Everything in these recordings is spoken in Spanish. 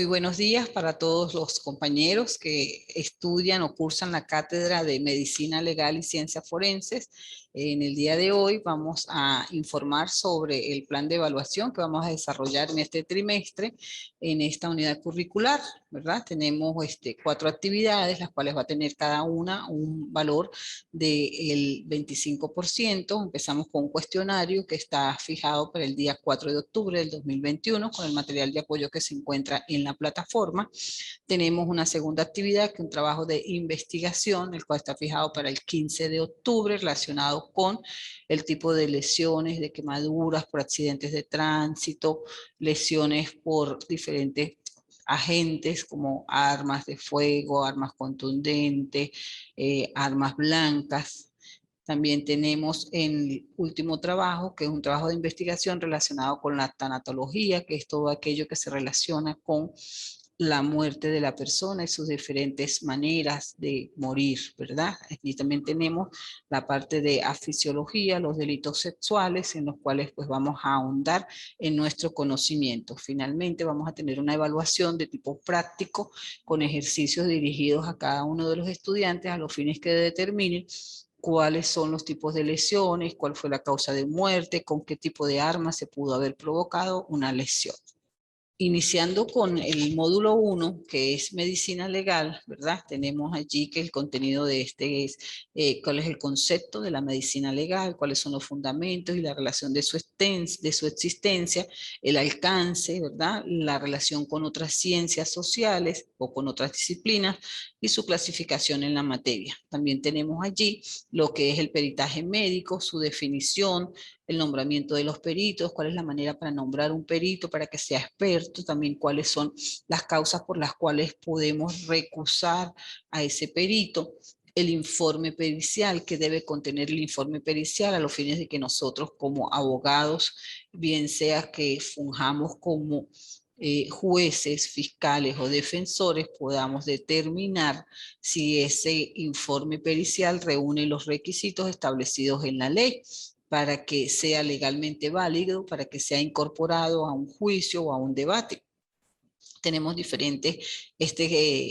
Muy buenos días para todos los compañeros que estudian o cursan la cátedra de Medicina Legal y Ciencias Forenses. En el día de hoy vamos a informar sobre el plan de evaluación que vamos a desarrollar en este trimestre en esta unidad curricular, ¿verdad? Tenemos 4 actividades, las cuales va a tener cada una un valor del 25%. Empezamos con un cuestionario que está fijado para el día 4 de octubre del 2021 con el material de apoyo que se encuentra en la plataforma. Tenemos una segunda actividad que es un trabajo de investigación, el cual está fijado para el 15 de octubre relacionado con el tipo de lesiones, de quemaduras por accidentes de tránsito, lesiones por diferentes agentes como armas de fuego, armas contundentes, armas blancas. También tenemos el último trabajo, que es un trabajo de investigación relacionado con la tanatología, que es todo aquello que se relaciona con la muerte de la persona y sus diferentes maneras de morir, ¿verdad? Aquí también tenemos la parte de afisiología, los delitos sexuales, en los cuales pues vamos a ahondar en nuestro conocimiento. Finalmente vamos a tener una evaluación de tipo práctico con ejercicios dirigidos a cada uno de los estudiantes a los fines que determinen cuáles son los tipos de lesiones, cuál fue la causa de muerte, con qué tipo de arma se pudo haber provocado una lesión. Iniciando con el módulo 1, que es medicina legal, ¿verdad? Tenemos allí que el contenido de este es cuál es el concepto de la medicina legal, cuáles son los fundamentos y la relación de su existencia, el alcance, ¿verdad? La relación con otras ciencias sociales o con otras disciplinas y su clasificación en la materia. También tenemos allí lo que es el peritaje médico, su definición, el nombramiento de los peritos, cuál es la manera para nombrar un perito para que sea experto, también cuáles son las causas por las cuales podemos recusar a ese perito, el informe pericial, que debe contener el informe pericial a los fines de que nosotros como abogados, bien sea que fungamos como jueces, fiscales o defensores, podamos determinar si ese informe pericial reúne los requisitos establecidos en la ley para que sea legalmente válido, para que sea incorporado a un juicio o a un debate. Tenemos diferentes,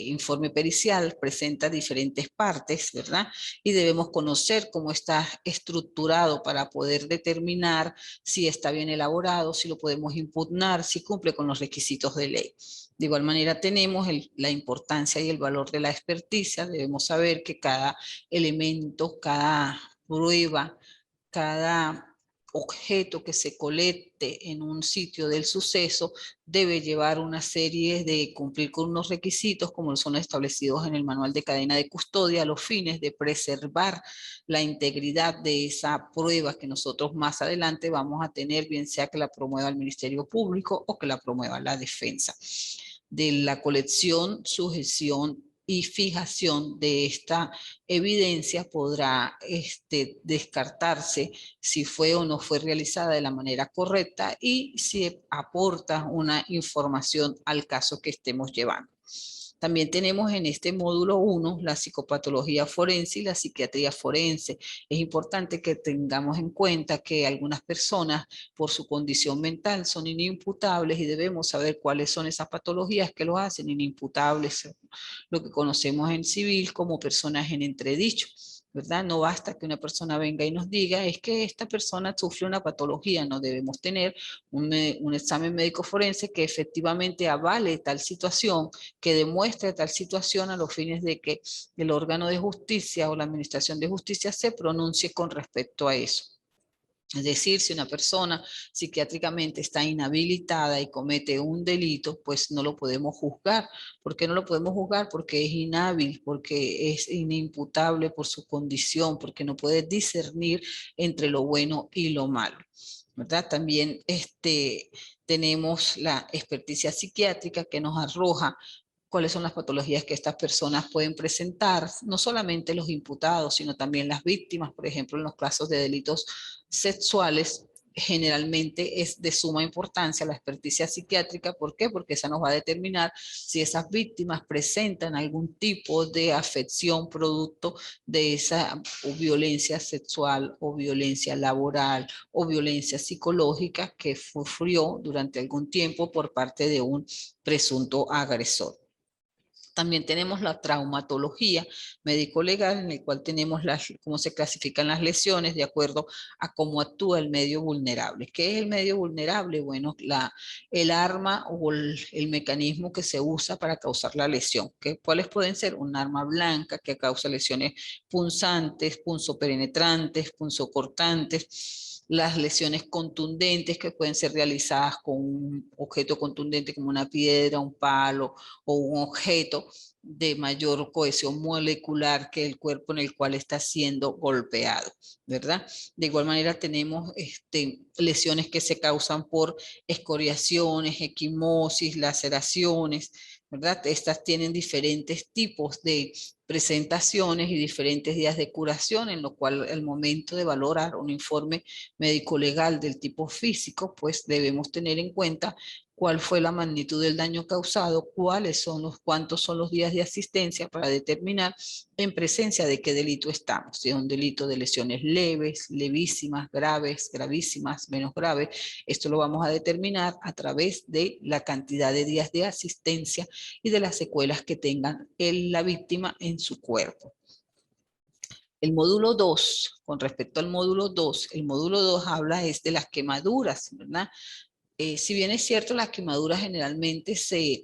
informe pericial presenta diferentes partes, ¿verdad? Y debemos conocer cómo está estructurado para poder determinar si está bien elaborado, si lo podemos impugnar, si cumple con los requisitos de ley. De igual manera tenemos la importancia y el valor de la experticia. Debemos saber que cada elemento, cada prueba, cada objeto que se colecte en un sitio del suceso debe llevar una serie de cumplir con unos requisitos como son establecidos en el manual de cadena de custodia a los fines de preservar la integridad de esa prueba que nosotros más adelante vamos a tener, bien sea que la promueva el Ministerio Público o que la promueva la defensa. De la colección, sujeción y fijación de esta evidencia podrá descartarse si fue o no fue realizada de la manera correcta y si aporta una información al caso que estemos llevando. También tenemos en este módulo 1 la psicopatología forense y la psiquiatría forense. Es importante que tengamos en cuenta que algunas personas por su condición mental son inimputables y debemos saber cuáles son esas patologías que los hacen inimputables, lo que conocemos en civil como personas en entredicho, ¿verdad? No basta que una persona venga y nos diga, es que esta persona sufre una patología, no debemos tener un examen médico forense que efectivamente avale tal situación, que demuestre tal situación a los fines de que el órgano de justicia o la administración de justicia se pronuncie con respecto a eso. Es decir, si una persona psiquiátricamente está inhabilitada y comete un delito, pues no lo podemos juzgar. ¿Por qué no lo podemos juzgar? Porque es inhábil, porque es inimputable por su condición, porque no puede discernir entre lo bueno y lo malo, ¿verdad? También tenemos la experticia psiquiátrica que nos arroja cuáles son las patologías que estas personas pueden presentar, no solamente los imputados, sino también las víctimas, por ejemplo, en los casos de delitos sexuales, generalmente es de suma importancia la experticia psiquiátrica. ¿Por qué? Porque esa nos va a determinar si esas víctimas presentan algún tipo de afección producto de esa o violencia sexual o violencia laboral o violencia psicológica que sufrió durante algún tiempo por parte de un presunto agresor. También tenemos la traumatología médico-legal, en el cual tenemos cómo se clasifican las lesiones de acuerdo a cómo actúa el medio vulnerable. ¿Qué es el medio vulnerable? Bueno, el arma o el mecanismo que se usa para causar la lesión. ¿Cuáles pueden ser? Un arma blanca que causa lesiones punzantes, punzopenetrantes, punzocortantes, las lesiones contundentes que pueden ser realizadas con un objeto contundente como una piedra, un palo o un objeto de mayor cohesión molecular que el cuerpo en el cual está siendo golpeado, ¿verdad? De igual manera tenemos lesiones que se causan por escoriaciones, equimosis, laceraciones, ¿verdad? Estas tienen diferentes tipos de presentaciones y diferentes días de curación, en lo cual el momento de valorar un informe médico-legal del tipo físico, pues debemos tener en cuenta cuál fue la magnitud del daño causado, cuántos son los días de asistencia para determinar en presencia de qué delito estamos, si es un delito de lesiones leves, levísimas, graves, gravísimas, menos graves. Esto lo vamos a determinar a través de la cantidad de días de asistencia y de las secuelas que tengan la víctima en su cuerpo. El módulo 2, con respecto al módulo 2, el módulo 2 habla de las quemaduras, ¿verdad? Si bien es cierto, las quemaduras generalmente se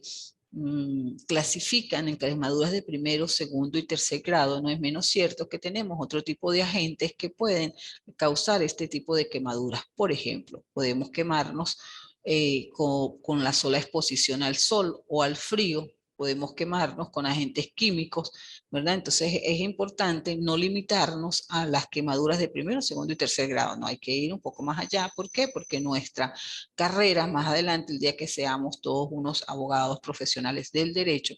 clasifican en quemaduras de primero, segundo y tercer grado, no es menos cierto que tenemos otro tipo de agentes que pueden causar este tipo de quemaduras. Por ejemplo, podemos quemarnos con la sola exposición al sol o al frío, podemos quemarnos con agentes químicos, ¿verdad? Entonces es importante no limitarnos a las quemaduras de primero, segundo y tercer grado, no hay que ir un poco más allá. ¿Por qué? Porque nuestra carrera más adelante, el día que seamos todos unos abogados profesionales del derecho,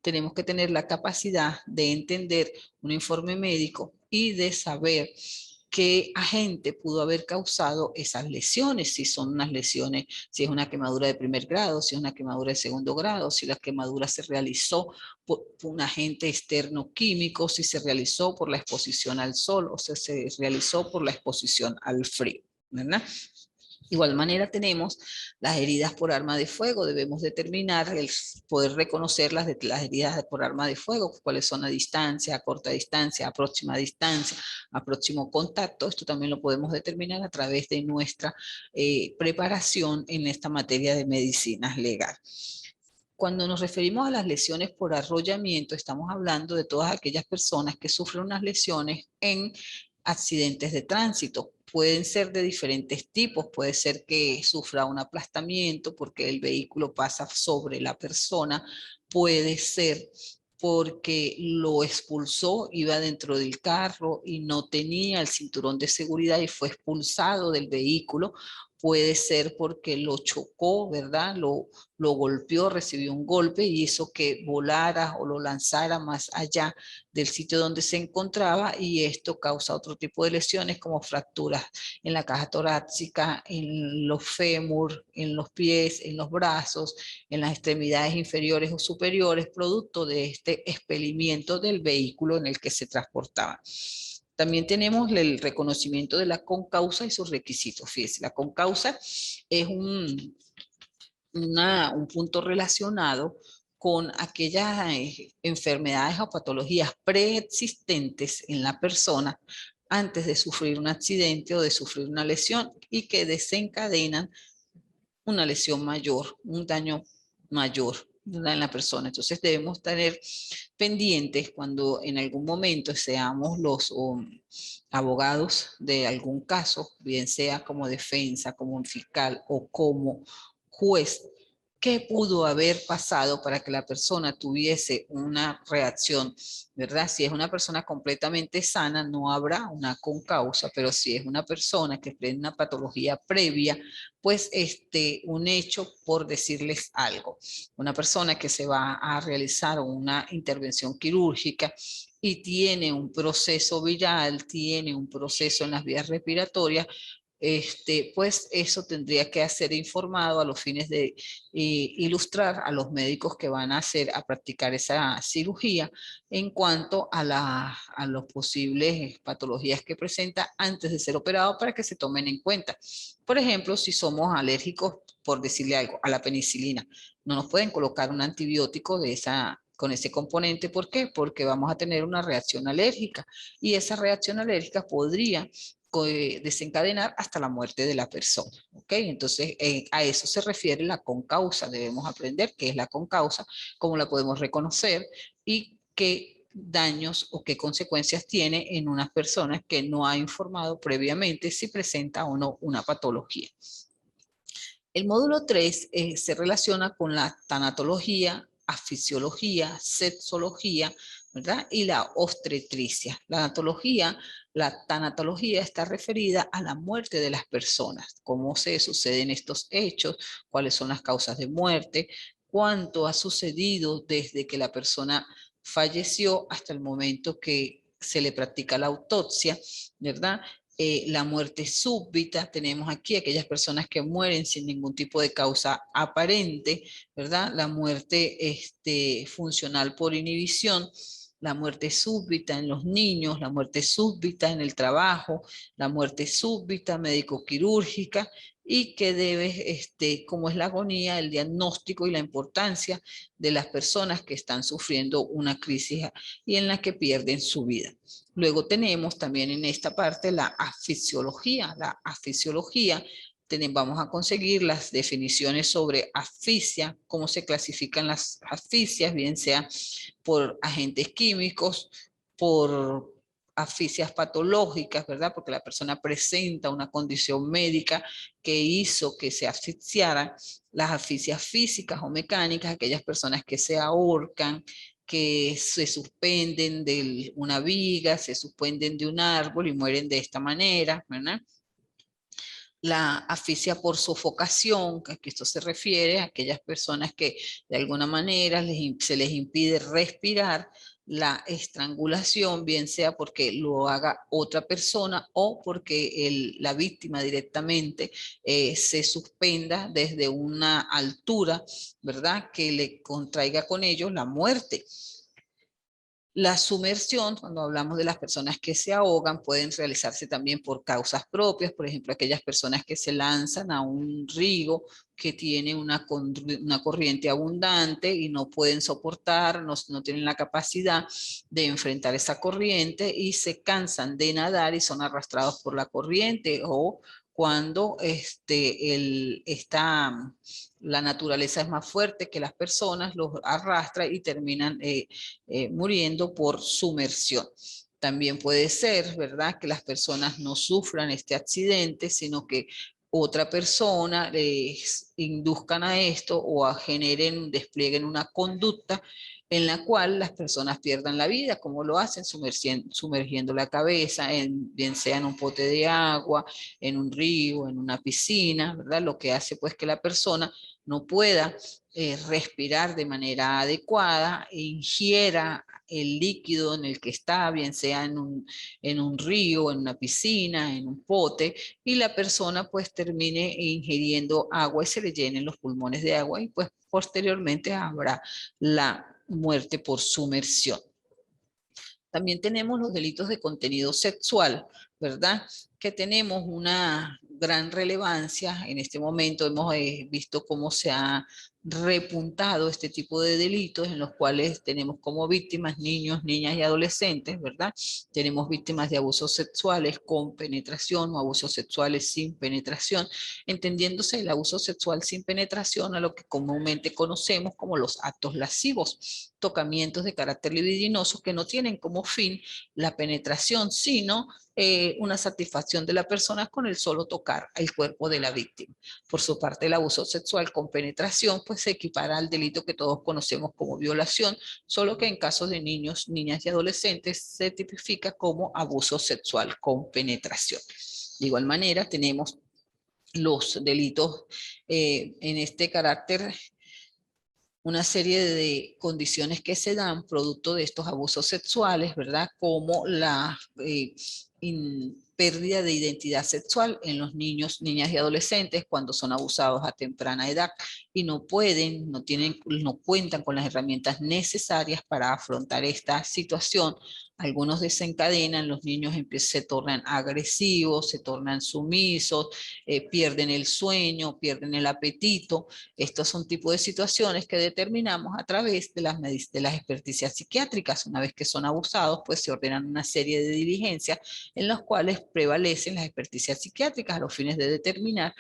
tenemos que tener la capacidad de entender un informe médico y de saber qué agente pudo haber causado esas lesiones, si son unas lesiones, si es una quemadura de primer grado, si es una quemadura de segundo grado, si la quemadura se realizó por un agente externo químico, si se realizó por la exposición al sol o si se realizó por la exposición al frío, ¿verdad? De igual manera tenemos las heridas por arma de fuego. Debemos determinar, poder reconocer las heridas por arma de fuego, cuáles son a distancia, a corta distancia, a próxima distancia, a próximo contacto. Esto también lo podemos determinar a través de nuestra preparación en esta materia de medicina legal. Cuando nos referimos a las lesiones por arrollamiento, estamos hablando de todas aquellas personas que sufren unas lesiones en accidentes de tránsito. Pueden ser de diferentes tipos, puede ser que sufra un aplastamiento porque el vehículo pasa sobre la persona, puede ser porque lo expulsó, iba dentro del carro y no tenía el cinturón de seguridad y fue expulsado del vehículo. Puede ser porque lo chocó, ¿verdad? Lo golpeó, recibió un golpe y hizo que volara o lo lanzara más allá del sitio donde se encontraba, y esto causa otro tipo de lesiones como fracturas en la caja torácica, en los fémur, en los pies, en los brazos, en las extremidades inferiores o superiores, producto de este expelimiento del vehículo en el que se transportaba. También tenemos el reconocimiento de la concausa y sus requisitos. Fíjense, la concausa es un punto relacionado con aquellas enfermedades o patologías preexistentes en la persona antes de sufrir un accidente o de sufrir una lesión y que desencadenan una lesión mayor, un daño mayor en la persona. Entonces debemos tener pendientes cuando en algún momento seamos los abogados de algún caso, bien sea como defensa, como un fiscal o como juez, qué pudo haber pasado para que la persona tuviese una reacción, ¿verdad? Si es una persona completamente sana, no habrá una concausa, pero si es una persona que tiene una patología previa, pues un hecho, por decirles algo, una persona que se va a realizar una intervención quirúrgica y tiene un proceso viral, tiene un proceso en las vías respiratorias, pues eso tendría que ser informado a los fines de ilustrar a los médicos que van a practicar esa cirugía en cuanto a las posibles patologías que presenta antes de ser operado para que se tomen en cuenta. Por ejemplo, si somos alérgicos, por decirle algo, a la penicilina, no nos pueden colocar un antibiótico con ese componente. ¿Por qué? Porque vamos a tener una reacción alérgica y esa reacción alérgica podría desencadenar hasta la muerte de la persona. ¿Ok? Entonces, a eso se refiere la concausa. Debemos aprender qué es la concausa, cómo la podemos reconocer y qué daños o qué consecuencias tiene en unas personas que no ha informado previamente si presenta o no una patología. El módulo 3 se relaciona con la tanatología, afisiología, sexología, ¿verdad? Y la obstetricia. La tanatología está referida a la muerte de las personas, cómo se suceden estos hechos, cuáles son las causas de muerte, cuánto ha sucedido desde que la persona falleció hasta el momento que se le practica la autopsia, ¿verdad? La muerte súbita, tenemos aquí aquellas personas que mueren sin ningún tipo de causa aparente, ¿verdad? La muerte funcional por inhibición, la muerte súbita en los niños, la muerte súbita en el trabajo, la muerte súbita médico-quirúrgica y que debe, como es la agonía, el diagnóstico y la importancia de las personas que están sufriendo una crisis y en la que pierden su vida. Luego tenemos también en esta parte la afisiología. La afisiología, vamos a conseguir las definiciones sobre asfixia, cómo se clasifican las asfixias, bien sea por agentes químicos, por asfixias patológicas, ¿verdad? Porque la persona presenta una condición médica que hizo que se asfixiara, las asfixias físicas o mecánicas, aquellas personas que se ahorcan, que se suspenden de una viga, se suspenden de un árbol y mueren de esta manera, ¿verdad? La asfixia por sofocación, que esto se refiere a aquellas personas que de alguna manera se les impide respirar. La estrangulación, bien sea porque lo haga otra persona o porque la víctima directamente se suspenda desde una altura, ¿verdad? Que le contraiga con ello la muerte. La sumersión, cuando hablamos de las personas que se ahogan, pueden realizarse también por causas propias, por ejemplo, aquellas personas que se lanzan a un río que tiene una corriente abundante y no pueden soportar, no tienen la capacidad de enfrentar esa corriente y se cansan de nadar y son arrastrados por la corriente, o cuando la naturaleza es más fuerte que las personas, los arrastra y terminan muriendo por sumersión. También puede ser, ¿verdad?, que las personas no sufran este accidente, sino que otra persona les induzcan a esto o desplieguen una conducta en la cual las personas pierdan la vida, como lo hacen sumergiendo la cabeza, bien sea en un pote de agua, en un río, en una piscina, ¿verdad? Lo que hace pues que la persona no pueda respirar de manera adecuada, ingiera el líquido en el que está, bien sea en un río, en una piscina, en un pote, y la persona pues termine ingiriendo agua y se le llenen los pulmones de agua y pues posteriormente habrá la muerte por sumersión. También tenemos los delitos de contenido sexual, ¿verdad? Que tenemos una gran relevancia. En este momento hemos visto cómo se ha repuntado este tipo de delitos en los cuales tenemos como víctimas niños, niñas y adolescentes, ¿verdad? Tenemos víctimas de abusos sexuales con penetración o abusos sexuales sin penetración, entendiéndose el abuso sexual sin penetración a lo que comúnmente conocemos como los actos lascivos, tocamientos de carácter libidinoso que no tienen como fin la penetración, sino una satisfacción de la persona con el solo tocar el cuerpo de la víctima. Por su parte, el abuso sexual con penetración pues se equipara al delito que todos conocemos como violación, solo que en casos de niños, niñas y adolescentes se tipifica como abuso sexual con penetración. De igual manera, tenemos los delitos en este carácter, una serie de condiciones que se dan producto de estos abusos sexuales, ¿verdad? Como la pérdida de identidad sexual en los niños, niñas y adolescentes cuando son abusados a temprana edad y no pueden, no cuentan con las herramientas necesarias para afrontar esta situación. Algunos desencadenan, los niños se tornan agresivos, se tornan sumisos, pierden el sueño, pierden el apetito. Estos son tipos de situaciones que determinamos a través de las experticias psiquiátricas. Una vez que son abusados, pues se ordenan una serie de diligencias en las cuales prevalecen las experticias psiquiátricas a los fines de determinar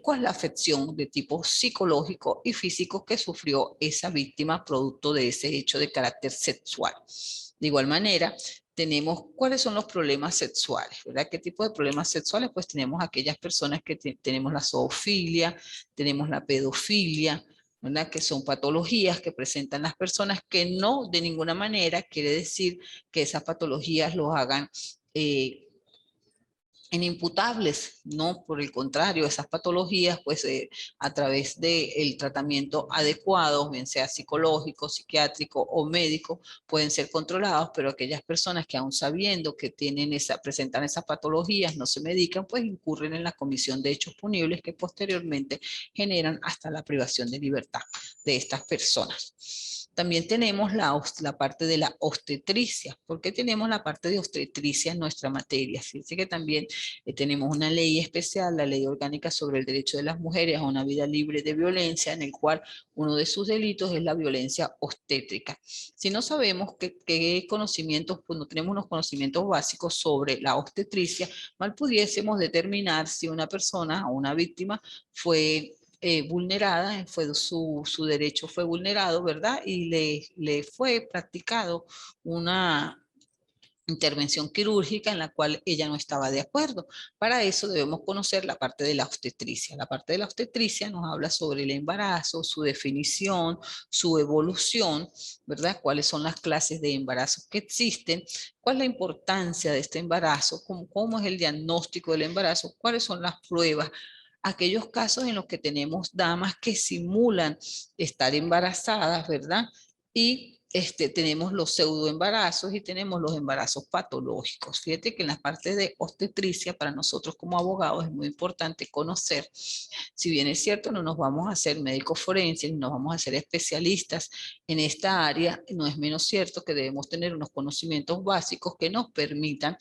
cuál es la afección de tipo psicológico y físico que sufrió esa víctima producto de ese hecho de carácter sexual. De igual manera, tenemos cuáles son los problemas sexuales, ¿verdad? ¿Qué tipo de problemas sexuales? Pues tenemos aquellas personas que tenemos la zoofilia, tenemos la pedofilia, ¿verdad? Que son patologías que presentan las personas que no de ninguna manera quiere decir que esas patologías los hagan inimputables, no, por el contrario, esas patologías, pues a través del tratamiento adecuado, bien sea psicológico, psiquiátrico o médico, pueden ser controlados, pero aquellas personas que aún sabiendo que presentan esas patologías, no se medican, pues incurren en la comisión de hechos punibles que posteriormente generan hasta la privación de libertad de estas personas. También tenemos la parte de la obstetricia. ¿Por qué tenemos la parte de obstetricia en nuestra materia? Fíjense que también tenemos una ley especial, la Ley Orgánica sobre el Derecho de las Mujeres a una Vida Libre de Violencia, en el cual uno de sus delitos es la violencia obstétrica. Si no sabemos qué conocimientos, pues no tenemos unos conocimientos básicos sobre la obstetricia, mal pudiésemos determinar si una persona o una víctima fue vulnerada, su derecho fue vulnerado, ¿verdad? Y le fue practicado una intervención quirúrgica en la cual ella no estaba de acuerdo. Para eso debemos conocer la parte de la obstetricia. La parte de la obstetricia nos habla sobre el embarazo, su definición, su evolución, ¿verdad? Cuáles son las clases de embarazos que existen, cuál es la importancia de este embarazo, cómo es el diagnóstico del embarazo, cuáles son las pruebas, aquellos casos en los que tenemos damas que simulan estar embarazadas, ¿verdad? Y tenemos los pseudoembarazos y tenemos los embarazos patológicos. Fíjate que en la parte de obstetricia, para nosotros como abogados es muy importante conocer, si bien es cierto, no nos vamos a hacer médicos forenses, no vamos a ser especialistas en esta área, no es menos cierto que debemos tener unos conocimientos básicos que nos permitan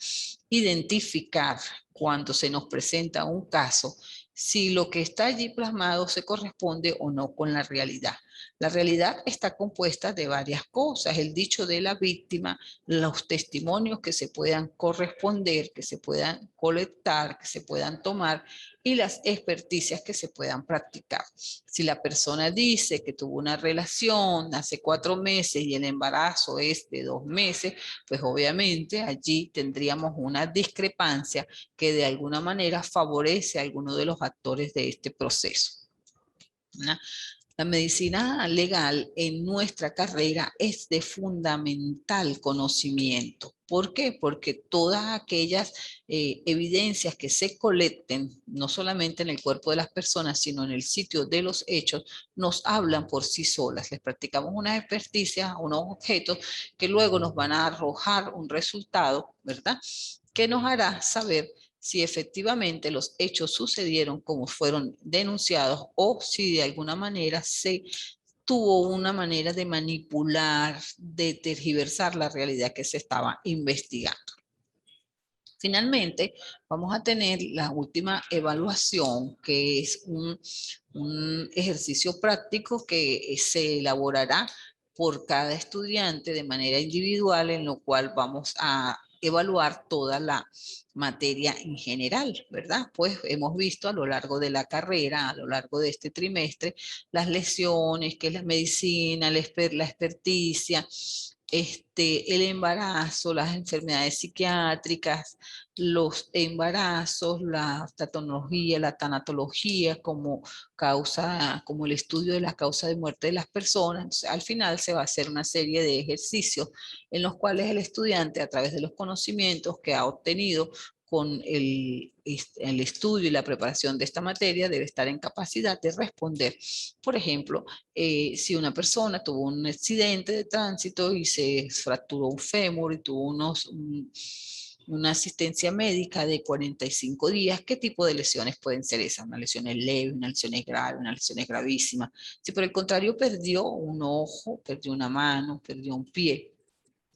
identificar cuando se nos presenta un caso, si lo que está allí plasmado se corresponde o no con la realidad. La realidad está compuesta de varias cosas, el dicho de la víctima, los testimonios que se puedan corresponder, que se puedan colectar, que se puedan tomar y las experticias que se puedan practicar. Si la persona dice que tuvo una relación hace 4 meses y el embarazo es de 2 meses, pues obviamente allí tendríamos una discrepancia que de alguna manera favorece a alguno de los actores de este proceso, ¿no? La medicina legal en nuestra carrera es de fundamental conocimiento. ¿Por qué? Porque todas aquellas evidencias que se colecten, no solamente en el cuerpo de las personas, sino en el sitio de los hechos, nos hablan por sí solas. Les practicamos unas experticias, unos objetos que luego nos van a arrojar un resultado, ¿verdad? Que nos hará saber si efectivamente los hechos sucedieron como fueron denunciados o si de alguna manera se tuvo una manera de manipular, de tergiversar la realidad que se estaba investigando. Finalmente, vamos a tener la última evaluación, que es un ejercicio práctico que se elaborará por cada estudiante de manera individual, en lo cual vamos a evaluar toda la materia en general, ¿verdad? Pues hemos visto a lo largo de la carrera, a lo largo de este trimestre, las lesiones, que es la medicina, la experticia, el embarazo, las enfermedades psiquiátricas, los embarazos, la tautología, la tanatología como causa, como el estudio de la causa de muerte de las personas. Entonces, al final se va a hacer una serie de ejercicios en los cuales el estudiante, a través de los conocimientos que ha obtenido con el estudio y la preparación de esta materia, debe estar en capacidad de responder. Por ejemplo, si una persona tuvo un accidente de tránsito y se fracturó un fémur y tuvo una asistencia médica de 45 días, ¿qué tipo de lesiones pueden ser esas? Una lesión es leve, una lesión es grave, una lesión es gravísima. Si por el contrario perdió un ojo, perdió una mano, perdió un pie,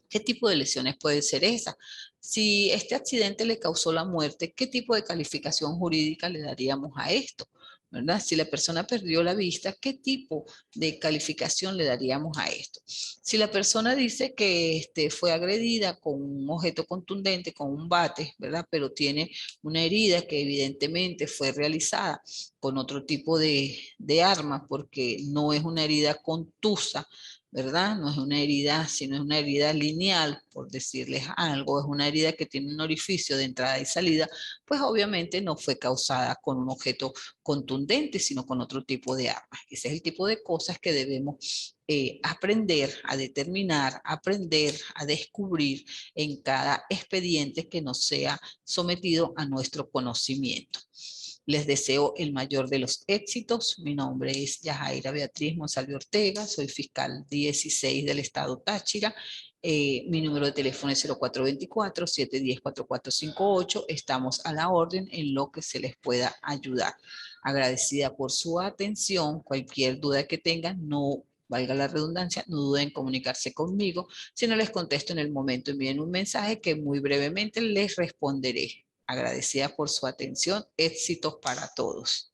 ¿qué tipo de lesiones pueden ser esas? Si este accidente le causó la muerte, ¿qué tipo de calificación jurídica le daríamos a esto? ¿Verdad? Si la persona perdió la vista, ¿qué tipo de calificación le daríamos a esto? Si la persona dice que fue agredida con un objeto contundente, con un bate, ¿verdad? Pero tiene una herida que evidentemente fue realizada con otro tipo de arma, porque no es una herida contusa, ¿verdad? No es una herida, sino es una herida lineal, por decirles algo, es una herida que tiene un orificio de entrada y salida, pues obviamente no fue causada con un objeto contundente, sino con otro tipo de arma. Ese es el tipo de cosas que debemos aprender a determinar, aprender a descubrir en cada expediente que nos sea sometido a nuestro conocimiento. Les deseo el mayor de los éxitos. Mi nombre es Yajaira Beatriz Monsalve Ortega, soy fiscal 16 del estado Táchira. Mi número de teléfono es 0424-710-4458. Estamos a la orden en lo que se les pueda ayudar. Agradecida por su atención. Cualquier duda que tengan, no valga la redundancia, no duden en comunicarse conmigo. Si no les contesto en el momento, envíen un mensaje que muy brevemente les responderé. Agradecida por su atención. Éxitos para todos.